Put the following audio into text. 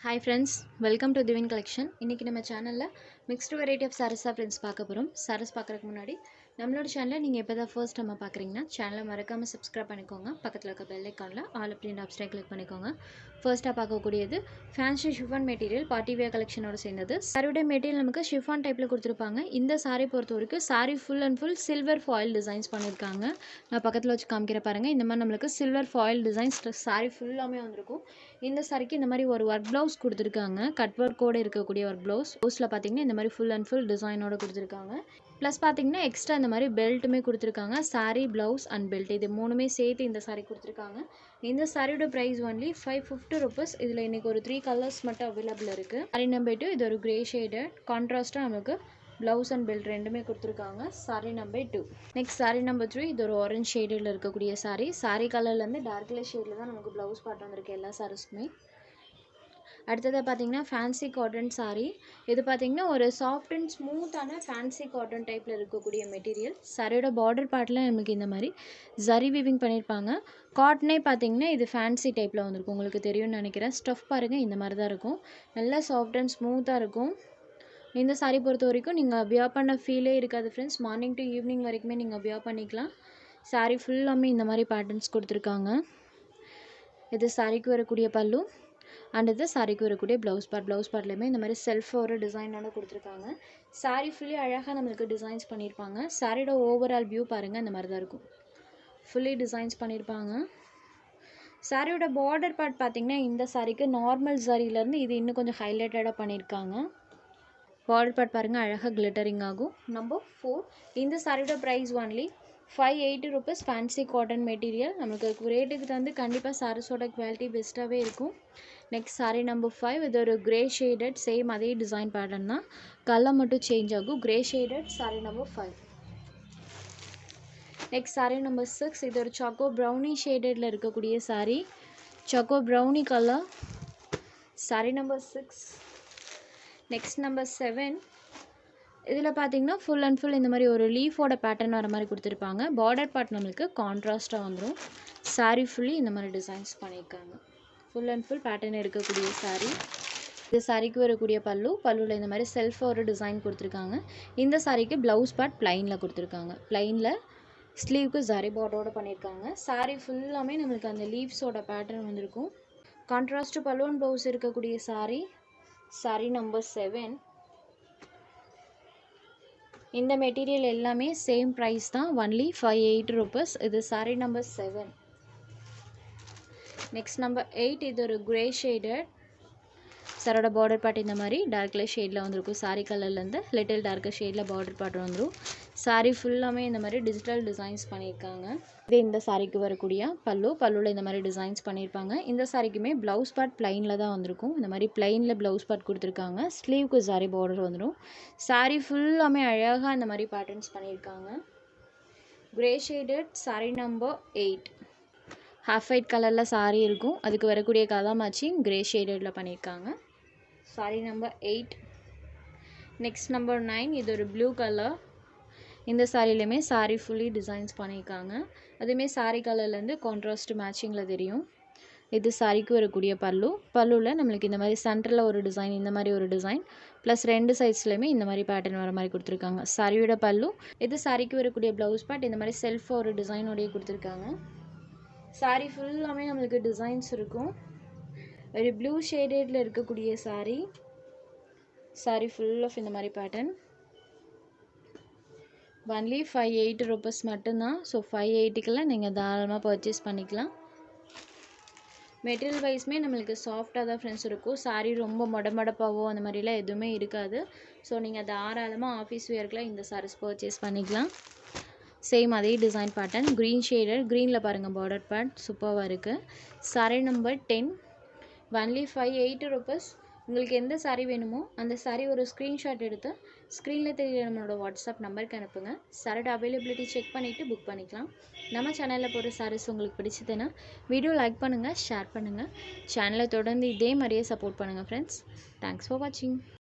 Hi friends, welcome to Divine Collection. இன்னைக்கு நம்ம சேனல்ல mixed variety of sarees friends பார்க்க போறோம். sarees பார்க்கறதுக்கு முன்னாடி நம்மளோட சேனலை நீங்க எப்பதான் ஃபர்ஸ்ட் டைம் பார்க்கறீங்கன்னா சேனலை மறக்காம subscribe பண்ணிக்கோங்க. பக்கத்துல இருக்க bell iconல all அப்படின்ற ஆப்ஷனை கிளிக் பண்ணிக்கோங்க. ஃபர்ஸ்டா பார்க்கக்கூடியது fancy chiffon material party wear கலெக்ஷனோட சேர்ந்தது. சாரியோட மெட்டீரியல் நமக்கு chiffon டைப்ல கொடுத்திருப்பாங்க. இந்த saree பொறுத்தவரைக்கும் saree full and full silver foil designs பண்ணிருக்காங்க. நான் பக்கத்துல வச்சு காமிக்கிற பாருங்க. இந்த மாதிரி நமக்கு silver foil டிசைன்ஸ் saree ஃபுல்லாமே வந்திருக்கும். இந்த சாரிக்கு இந்த மாதிரி ஒரு ஒர்க் ப்ளவுஸ் கொடுத்துருக்காங்க. கட் ஒர்க்கோட இருக்கக்கூடிய ஒர்க் ப்ளவுஸ். ப்ளவுஸில் பார்த்தீங்கன்னா இந்த மாதிரி ஃபுல் அண்ட் ஃபுல் டிசைனோட கொடுத்துருக்காங்க. ப்ளஸ் பார்த்தீங்கன்னா எக்ஸ்ட்ரா இந்த மாதிரி பெல்ட்டுமே கொடுத்துருக்காங்க. சாரீ ப்ளவுஸ் அண்ட் பெல்ட் இது மூணுமே சேர்த்து இந்த சாரீ கொடுத்துருக்காங்க. இந்த சாரியோட ப்ரைஸ் ஒன்லி 550 ருபீஸ். இதில் இன்னைக்கு ஒரு 3 கலர்ஸ் மட்டும் அவைலபிள் இருக்குது. சாரி நம்பர் 2 இது ஒரு கிரே ஷேடட் கான்ட்ராஸ்ட்டாக நமக்கு ப்ளவுஸ் அண்ட் பெல்ட் ரெண்டுமே கொடுத்துருக்காங்க. Sorry number 2. Next sorry number 3 இது ஒரு ஆரஞ்ச் ஷேடில் இருக்கக்கூடிய சாரி. சாரி கலர்லேருந்து டார்க் கலர் ஷேடில் தான் நமக்கு ப்ளவுஸ் பார்ட் வந்திருக்கு எல்லா சாரீஸ்க்குமே. அடுத்தது பார்த்தீங்கன்னா ஃபேன்சி காட்டன் சாரீ. இது பார்த்தீங்கன்னா ஒரு சாஃப்ட் அண்ட் ஸ்மூத்தான ஃபேன்சி காட்டன் டைப்பில் இருக்கக்கூடிய மெட்டீரியல். சாரியோட பார்டர் பார்ட்டில் நமக்கு இந்த மாதிரி ஜரி வீவிங் பண்ணியிருப்பாங்க. காட்டனே பார்த்தீங்கன்னா இது ஃபேன்சி டைப்பில் வந்திருக்கும். உங்களுக்கு தெரியும்னு நினைக்கிறேன். ஸ்டஃப் பாருங்கள் இந்த மாதிரி தான் இருக்கும். நல்லா சாஃப்ட் அண்ட் ஸ்மூத்தாக இருக்கும். இந்த சாரீ பொறுத்த வரைக்கும் நீங்கள் வியர் பண்ண ஃபீலே இருக்காது ஃப்ரெண்ட்ஸ். மார்னிங் டு ஈவினிங் வரைக்குமே நீங்கள் வியர் பண்ணிக்கலாம். சாரீ ஃபுல்லாமே இந்த மாதிரி பேட்டர்ன்ஸ் கொடுத்துருக்காங்க. இது சாரீக்கு வரக்கூடிய பல்லு அண்ட் இது சாரீக்கு வரக்கூடிய ப்ளவுஸ் பார்ட்லேயுமே இந்த மாதிரி செல்ஃப் ஒரு டிசைனோட கொடுத்துருக்காங்க. சாரீ ஃபுல்லி அழகாக நம்மளுக்கு டிசைன்ஸ் பண்ணியிருப்பாங்க. சாரியோட ஓவரால் வியூ பாருங்கள் இந்த மாதிரி தான் இருக்கும். ஃபுல்லி டிசைன்ஸ் பண்ணியிருப்பாங்க. சாரியோட பார்டர் பார்ட் பார்த்திங்கன்னா இந்த சாரீக்கு நார்மல் சாரியிலேருந்து இது இன்னும் கொஞ்சம் ஹைலைட்டடாக பண்ணியிருக்காங்க. பார்டர் பார்ட் பாருங்கள் அழகாக கிளிட்டரிங் ஆகும். நம்பர் 4 இந்த சாரியோட price only 580 rupees. Fancy cotton material நமக்கு ரேட்டுக்கு தந்து கண்டிப்பாக சாரீஸோட குவாலிட்டி பெஸ்ட்டாகவே இருக்கும். நெக்ஸ்ட் சாரீ நம்பர் 5 இது ஒரு கிரே ஷேடட் சேம் அதே டிசைன் பேட்டர்ன் தான். கலர் மட்டும் சேஞ்ச் ஆகும். Grey shaded sari number 5. Next sari number 6 இது ஒரு சாக்கோ ப்ரௌனி ஷேடடில் இருக்கக்கூடிய sari. Choco brownie colour sari number 6. Next number 7 இதில் பார்த்தீங்கன்னா ஃபுல் அண்ட் ஃபுல் இந்த மாதிரி ஒரு லீஃபோட பேட்டர்ன் வர மாதிரி கொடுத்துருப்பாங்க. பார்டர் பார்ட் நம்மளுக்கு கான்ட்ராஸ்ட்டாக வந்துடும். சாரீ ஃபுல்லி இந்த மாதிரி டிசைன்ஸ் பண்ணியிருக்காங்க. ஃபுல் அண்ட் ஃபுல் பேட்டர்ன் இருக்கக்கூடிய சாரீ. இந்த சாரீக்கு வரக்கூடிய பல்லுவில் இந்த மாதிரி செல்ஃப் ஒரு டிசைன் கொடுத்துருக்காங்க. இந்த சாரீக்கு ப்ளவுஸ் பார்ட் ப்ளைனில் கொடுத்துருக்காங்க. ப்ளைனில் ஸ்லீவுக்கு ஜரி பார்டரோட பண்ணியிருக்காங்க. சாரீ ஃபுல்லாமே நம்மளுக்கு அந்த லீவ்ஸோட பேட்டர்ன் வந்திருக்கும். கான்ட்ராஸ்ட் பல்லு அண்ட் ப்ளவுஸ் இருக்கக்கூடிய சாரீ. சாரீ நம்பர் 7 இந்த மெட்டீரியல் எல்லாமே சேம் ப்ரைஸ் தான். Only 580 rupees. இது சாரீ நம்பர் 7. நெக்ஸ்ட் நம்பர் 8 இது ஒரு கிரே ஷேடட். சாரோட பார்டர் பார்ட் இந்த மாதிரி டார்க் கலர் ஷேடில் வந்திருக்கும். சாரீ கலர்லேருந்து லிட்டில் டார்க்கர் ஷேடில் பார்டர் பார்ட் வந்துடும். சாரீ ஃபுல்லாமே இந்த மாதிரி டிஜிட்டல் டிசைன்ஸ் பண்ணியிருக்காங்க. இது இந்த சாரீக்கு வரக்கூடிய பல்லுவில் இந்த மாதிரி டிசைன்ஸ் பண்ணியிருப்பாங்க. இந்த சாரீக்குமே ப்ளவுஸ் பார்ட் ப்ளைனில் தான் வந்திருக்கும். இந்த மாதிரி ப்ளைனில் ப்ளவுஸ் பார்ட் கொடுத்துருக்காங்க. ஸ்லீவுக்கு சாரீ பார்டர் வந்துடும். சாரீ ஃபுல்லாமே அழகாக இந்த மாதிரி பேட்டர்ன்ஸ் பண்ணியிருக்காங்க. Grey shaded sari number 8. Half white கலரில் சாரீ இருக்கும். அதுக்கு வரக்கூடிய கலர் மேட்சிங் கிரே ஷேடடில் பண்ணியிருக்காங்க. சாரீ நம்பர் 8. நெக்ஸ்ட் நம்பர் 9 இது ஒரு ப்ளூ கலர். இந்த சாரிலையுமே சாரீ ஃபுல்லி டிசைன்ஸ் பண்ணியிருக்காங்க. அதுவுமே சாரீ கலர்லேருந்து கான்ட்ராஸ்ட் மேட்சிங்கில் தெரியும். இது சாரீக்கு வரக்கூடிய பல்லுவில் நம்மளுக்கு இந்த மாதிரி சென்டரில் ஒரு டிசைன் இந்த மாதிரி ஒரு டிசைன் ப்ளஸ் ரெண்டு சைட்ஸ்லையுமே இந்த மாதிரி பேட்டர்ன் வர மாதிரி கொடுத்துருக்காங்க. சாரியோட பல்லு இது சாரீக்கு வரக்கூடிய ப்ளவுஸ் பார்ட் இந்த மாதிரி செல்ஃபாக ஒரு டிசைனோடையே கொடுத்துருக்காங்க. சாரீ ஃபுல்லாமே நம்மளுக்கு டிசைன்ஸ் இருக்கும். ஒரு ப்ளூ ஷேடடில் இருக்கக்கூடிய சாரீ. சாரீ ஃபுல் ஆஃப் இந்த மாதிரி பேட்டர்ன். ஒன்லி 580 ருபீஸ் மட்டும்தான். ஸோ 580க்கெல்லாம் நீங்கள் தாராளமாக பர்ச்சேஸ் பண்ணிக்கலாம். மெட்டீரியல் வைஸ்மே நம்மளுக்கு சாஃப்டாக தான் ஃப்ரெண்ட்ஸ் இருக்கும். சாரீ ரொம்ப மொடமொடப்பாவோ அந்த மாதிரிலாம் எதுவுமே இருக்காது. ஸோ நீங்கள் தாராளமாக ஆஃபீஸ் வேர்க்கெலாம் இந்த சாரீஸ் பர்ச்சேஸ் பண்ணிக்கலாம். சேம் அதே டிசைன் பேட்டர்ன் க்ரீன் ஷேடட். க்ரீனில் பாருங்கள் பார்டர் பார்ட் சூப்பராக இருக்குது. Sari number 10 only 580 rupees. உங்களுக்கு எந்த சாரீ வேணுமோ அந்த சாரீ ஒரு ஸ்க்ரீன்ஷாட் எடுத்து ஸ்க்ரீனில் தெரிய நம்மளோட வாட்ஸ்அப் நம்பருக்கு அனுப்புங்க. சாரோட அவைலபிலிட்டி செக் பண்ணிவிட்டு புக் பண்ணிக்கலாம். நம்ம சேனலில் போகிற சாரீஸ் உங்களுக்கு பிடிச்சதுன்னா வீடியோ லைக் பண்ணுங்கள், ஷேர் பண்ணுங்கள். சேனலை தொடர்ந்து இதே மாதிரியே சப்போர்ட் பண்ணுங்கள் ஃப்ரெண்ட்ஸ். தேங்க்ஸ் ஃபார் வாட்சிங்.